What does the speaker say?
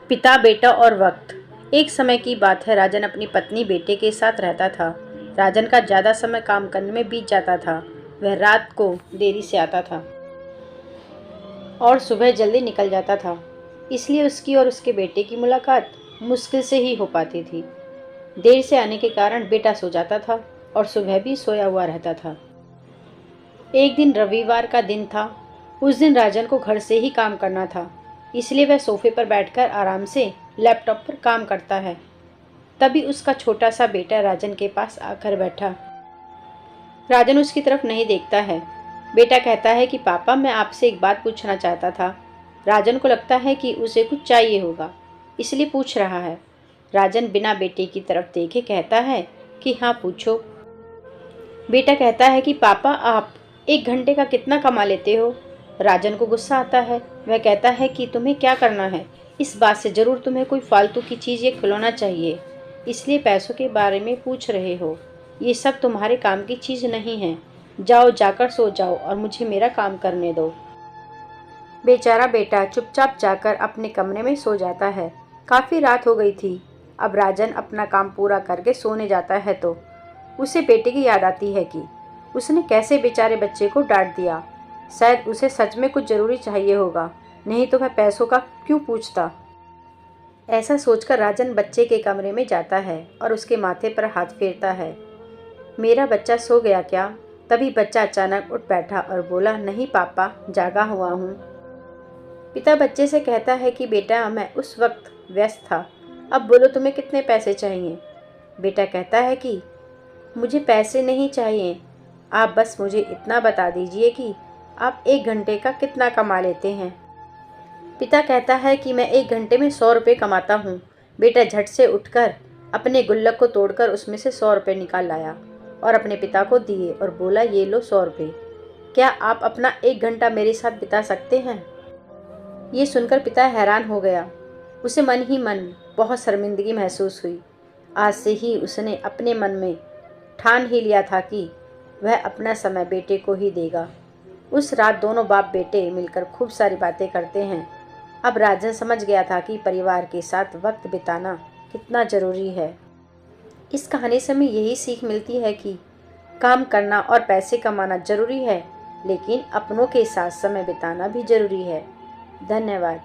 पिता, बेटा और वक्त। एक समय की बात है, राजन अपनी पत्नी बेटे के साथ रहता था। राजन का ज़्यादा समय काम करने में बीत जाता था। वह रात को देरी से आता था और सुबह जल्दी निकल जाता था। इसलिए उसकी और उसके बेटे की मुलाकात मुश्किल से ही हो पाती थी। देर से आने के कारण बेटा सो जाता था और सुबह भी सोया हुआ रहता था। एक दिन रविवार का दिन था। उस दिन राजन को घर से ही काम करना था, इसलिए वह सोफे पर बैठकर आराम से लैपटॉप पर काम करता है। तभी उसका छोटा सा बेटा राजन के पास आकर बैठा। राजन उसकी तरफ नहीं देखता है। बेटा कहता है कि पापा, मैं आपसे एक बात पूछना चाहता था। राजन को लगता है कि उसे कुछ चाहिए होगा, इसलिए पूछ रहा है। राजन बिना बेटे की तरफ देखे कहता है कि हाँ, पूछो। बेटा कहता है कि पापा, आप 1 घंटे का कितना कमा लेते हो? राजन को गुस्सा आता है। वह कहता है कि तुम्हें क्या करना है, इस बात से ज़रूर तुम्हें कोई फालतू की चीज़ या खिलौना चाहिए, इसलिए पैसों के बारे में पूछ रहे हो। ये सब तुम्हारे काम की चीज़ नहीं है। जाओ, जाकर सो जाओ और मुझे मेरा काम करने दो। बेचारा बेटा चुपचाप जाकर अपने कमरे में सो जाता है। काफ़ी रात हो गई थी। अब राजन अपना काम पूरा करके सोने जाता है तो उसे बेटे की याद आती है कि उसने कैसे बेचारे बच्चे को डांट दिया। शायद उसे सच में कुछ ज़रूरी चाहिए होगा, नहीं तो वह पैसों का क्यों पूछता। ऐसा सोचकर राजन बच्चे के कमरे में जाता है और उसके माथे पर हाथ फेरता है। मेरा बच्चा सो गया क्या? तभी बच्चा अचानक उठ बैठा और बोला, नहीं पापा, जागा हुआ हूँ। पिता बच्चे से कहता है कि बेटा, मैं उस वक्त व्यस्त था। अब बोलो, तुम्हें कितने पैसे चाहिए? बेटा कहता है कि मुझे पैसे नहीं चाहिए, आप बस मुझे इतना बता दीजिए कि आप 1 घंटे का कितना कमा लेते हैं। पिता कहता है कि मैं 1 घंटे में 100 रुपये कमाता हूँ। बेटा झट से उठकर अपने गुल्लक को तोड़कर उसमें से 100 रुपये निकाल लाया और अपने पिता को दिए और बोला, ये लो 100 रुपये। क्या आप अपना 1 घंटा मेरे साथ बिता सकते हैं? ये सुनकर पिता हैरान हो गया। उसे मन ही मन बहुत शर्मिंदगी महसूस हुई। आज से ही उसने अपने मन में ठान ही लिया था कि वह अपना समय बेटे को ही देगा। उस रात दोनों बाप बेटे मिलकर खूब सारी बातें करते हैं। अब राजन समझ गया था कि परिवार के साथ वक्त बिताना कितना ज़रूरी है। इस कहानी से हमें यही सीख मिलती है कि काम करना और पैसे कमाना ज़रूरी है, लेकिन अपनों के साथ समय बिताना भी ज़रूरी है। धन्यवाद।